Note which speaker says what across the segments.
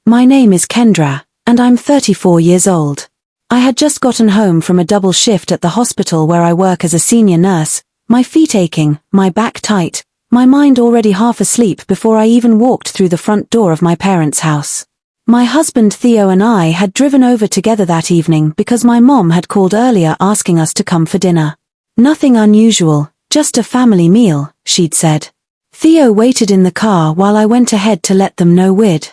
Speaker 1: My name is Kendra, and I'm 34 years old. I had just gotten home from a double shift at the hospital where I work as a senior nurse, my feet aching, my back tight, my mind already half asleep before I even walked through the front door of my parents' house. My husband Theo and I had driven over together that evening because my mom had called earlier asking us to come for dinner. Nothing unusual, just a family meal, she'd said. Theo waited in the car while I went ahead to let them know we'd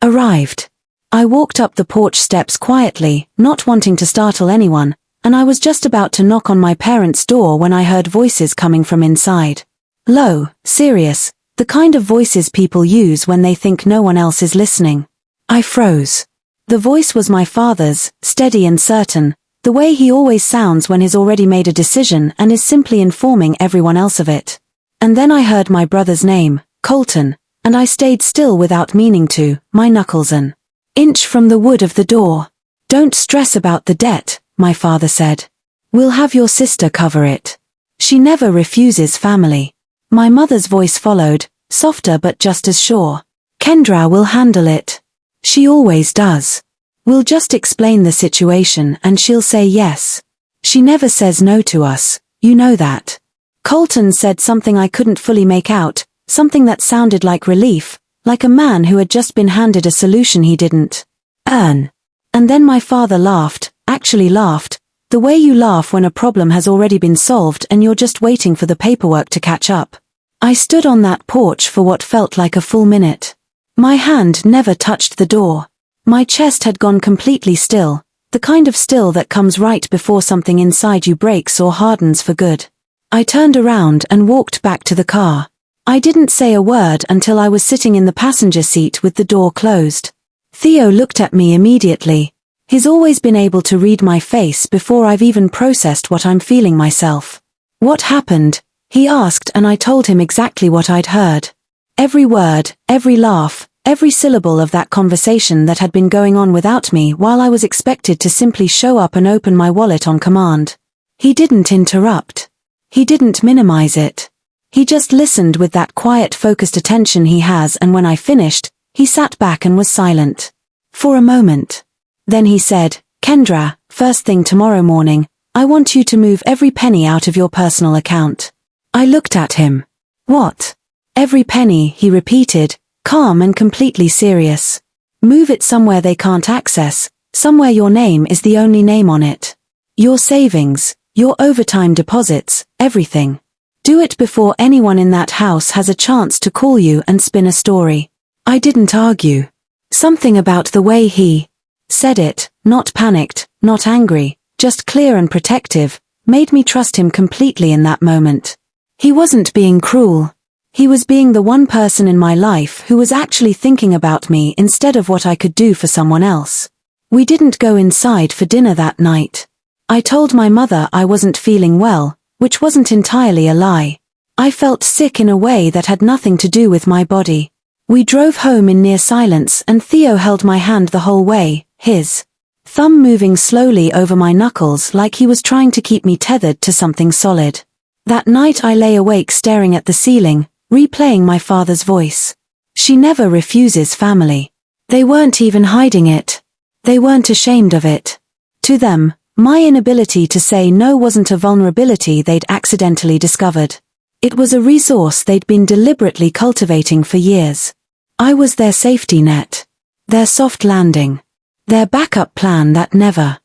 Speaker 1: arrived. I walked up the porch steps quietly, not wanting to startle anyone, and I was just about to knock on my parents' door when I heard voices coming from inside. Low, serious, the kind of voices people use when they think no one else is listening. I froze. The voice was my father's, steady and certain, the way he always sounds when he's already made a decision and is simply informing everyone else of it. And then I heard my brother's name, Colton, and I stayed still without meaning to, my knuckles an inch from the wood of the door. Don't stress about the debt, my father said. We'll have your sister cover it. She never refuses family. My mother's voice followed, softer but just as sure. Kendra will handle it. She always does. We'll just explain the situation and she'll say yes. She never says no to us, you know that. Colton said something I couldn't fully make out, something that sounded like relief, like a man who had just been handed a solution he didn't earn. And then my father laughed, actually laughed, the way you laugh when a problem has already been solved and you're just waiting for the paperwork to catch up. I stood on that porch for what felt like a full minute. My hand never touched the door. My chest had gone completely still, the kind of still that comes right before something inside you breaks or hardens for good. I turned around and walked back to the car. I didn't say a word until I was sitting in the passenger seat with the door closed. Theo looked at me immediately. He's always been able to read my face before I've even processed what I'm feeling myself. What happened? He asked, and I told him exactly what I'd heard. Every word, every laugh, every syllable of that conversation that had been going on without me while I was expected to simply show up and open my wallet on command. He didn't interrupt. He didn't minimize it. He just listened with that quiet, focused attention he has, and when I finished, he sat back and was silent. For a moment. Then he said, Kendra, first thing tomorrow morning, I want you to move every penny out of your personal account. I looked at him. What? Every penny, he repeated, calm and completely serious. Move it somewhere they can't access, somewhere your name is the only name on it. Your savings, your overtime deposits, everything. Do it before anyone in that house has a chance to call you and spin a story. I didn't argue. Something about the way he said it, not panicked, not angry, just clear and protective, made me trust him completely in that moment. He wasn't being cruel. He was being the one person in my life who was actually thinking about me instead of what I could do for someone else. We didn't go inside for dinner that night. I told my mother I wasn't feeling well, which wasn't entirely a lie. I felt sick in a way that had nothing to do with my body. We drove home in near silence and Theo held my hand the whole way, his thumb moving slowly over my knuckles like he was trying to keep me tethered to something solid. That night I lay awake staring at the ceiling, replaying my father's voice. She never refuses family. They weren't even hiding it. They weren't ashamed of it. To them, my inability to say no wasn't a vulnerability they'd accidentally discovered. It was a resource they'd been deliberately cultivating for years. I was their safety net. Their soft landing. Their backup plan that never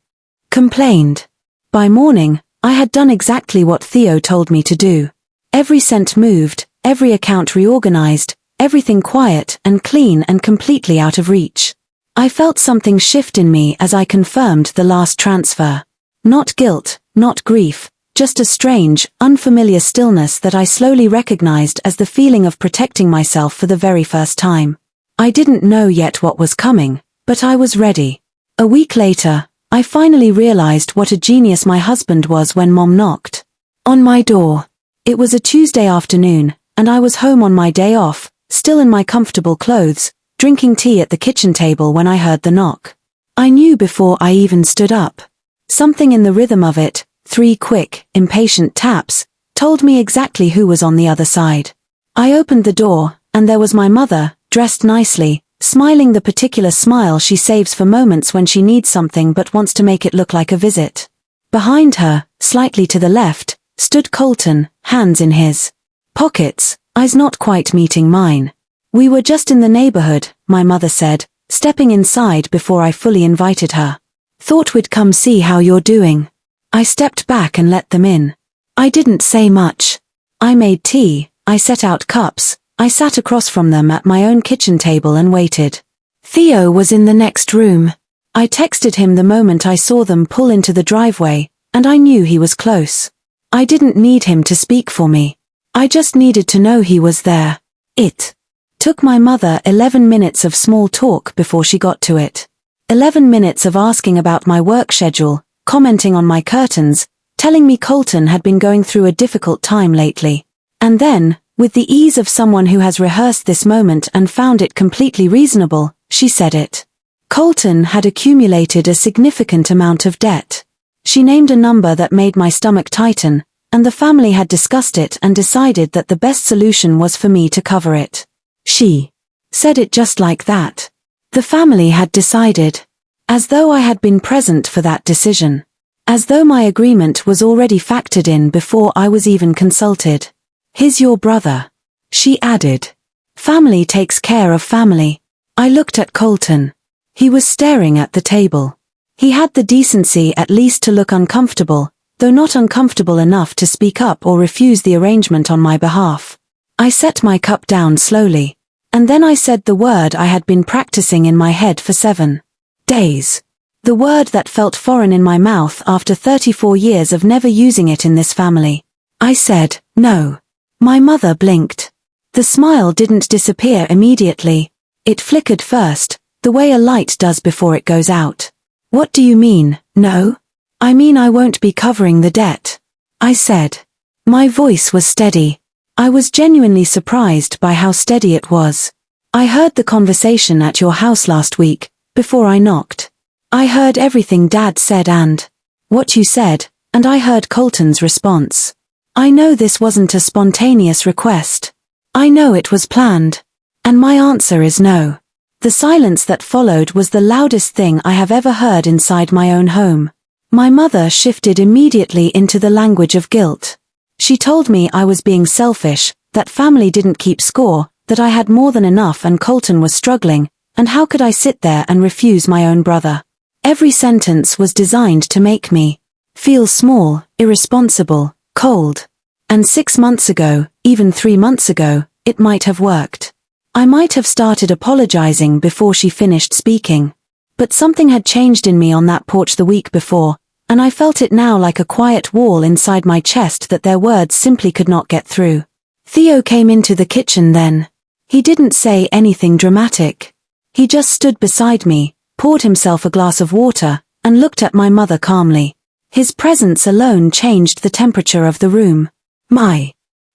Speaker 1: complained. By morning, I had done exactly what Theo told me to do. Every cent moved, every account reorganized, everything quiet and clean and completely out of reach. I felt something shift in me as I confirmed the last transfer. Not guilt, not grief, just a strange, unfamiliar stillness that I slowly recognized as the feeling of protecting myself for the very first time. I didn't know yet what was coming, but I was ready. A week later, I finally realized what a genius my husband was when Mom knocked on my door. It was a Tuesday afternoon, and I was home on my day off, still in my comfortable clothes, drinking tea at the kitchen table when I heard the knock. I knew before I even stood up. Something in the rhythm of it, 3 quick, impatient taps, told me exactly who was on the other side. I opened the door, and there was my mother, dressed nicely, smiling the particular smile she saves for moments when she needs something but wants to make it look like a visit. Behind her, slightly to the left, stood Colton, hands in his pockets, eyes not quite meeting mine. We were just in the neighborhood, my mother said, stepping inside before I fully invited her. Thought we'd come see how you're doing. I stepped back and let them in. I didn't say much. I made tea, I set out cups, I sat across from them at my own kitchen table and waited. Theo was in the next room. I texted him the moment I saw them pull into the driveway, and I knew he was close. I didn't need him to speak for me. I just needed to know he was there. It took my mother 11 minutes of small talk before she got to it. 11 minutes of asking about my work schedule, commenting on my curtains, telling me Colton had been going through a difficult time lately. And then, with the ease of someone who has rehearsed this moment and found it completely reasonable, she said it. Colton had accumulated a significant amount of debt. She named a number that made my stomach tighten, and the family had discussed it and decided that the best solution was for me to cover it. She said it just like that. The family had decided. As though I had been present for that decision. As though my agreement was already factored in before I was even consulted. He's your brother. She added. Family takes care of family. I looked at Colton. He was staring at the table. He had the decency at least to look uncomfortable, though not uncomfortable enough to speak up or refuse the arrangement on my behalf. I set my cup down slowly. And then I said the word I had been practicing in my head for 7 days. The word that felt foreign in my mouth after 34 years of never using it in this family. I said, no. My mother blinked. The smile didn't disappear immediately. It flickered first, the way a light does before it goes out. What do you mean, no? I mean I won't be covering the debt. I said. My voice was steady. I was genuinely surprised by how steady it was. I heard the conversation at your house last week, before I knocked. I heard everything Dad said and what you said, and I heard Colton's response. I know this wasn't a spontaneous request. I know it was planned. And my answer is no. The silence that followed was the loudest thing I have ever heard inside my own home. My mother shifted immediately into the language of guilt. She told me I was being selfish, that family didn't keep score, that I had more than enough and Colton was struggling, and how could I sit there and refuse my own brother? Every sentence was designed to make me feel small, irresponsible, cold. And 6 months ago, even 3 months ago, it might have worked. I might have started apologizing before she finished speaking. But something had changed in me on that porch the week before, and I felt it now like a quiet wall inside my chest that their words simply could not get through. Theo came into the kitchen then. He didn't say anything dramatic. He just stood beside me, poured himself a glass of water, and looked at my mother calmly. His presence alone changed the temperature of the room. My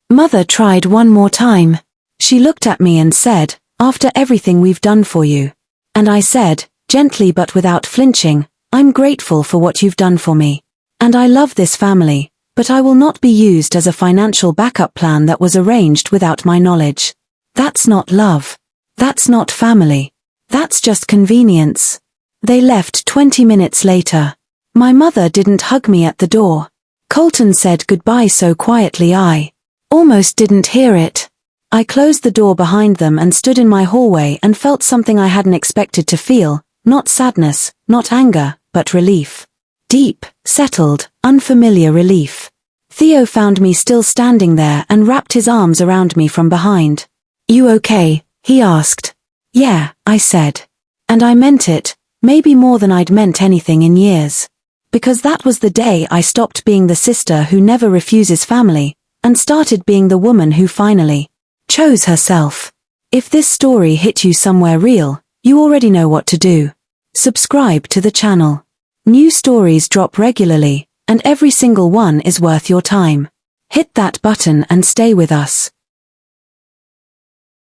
Speaker 1: mother tried one more time. She looked at me and said, after everything we've done for you. And I said, gently but without flinching, I'm grateful for what you've done for me. And I love this family, but I will not be used as a financial backup plan that was arranged without my knowledge. That's not love. That's not family. That's just convenience. They left 20 minutes later. My mother didn't hug me at the door. Colton said goodbye so quietly I almost didn't hear it. I closed the door behind them and stood in my hallway and felt something I hadn't expected to feel, not sadness, not anger, but relief. Deep, settled, unfamiliar relief. Theo found me still standing there and wrapped his arms around me from behind. You okay? He asked. Yeah, I said. And I meant it, maybe more than I'd meant anything in years. Because that was the day I stopped being the sister who never refuses family, and started being the woman who finally chose herself. If this story hit you somewhere real, you already know what to do. Subscribe to the channel. New stories drop regularly, and every single one is worth your time. Hit that button and stay with us.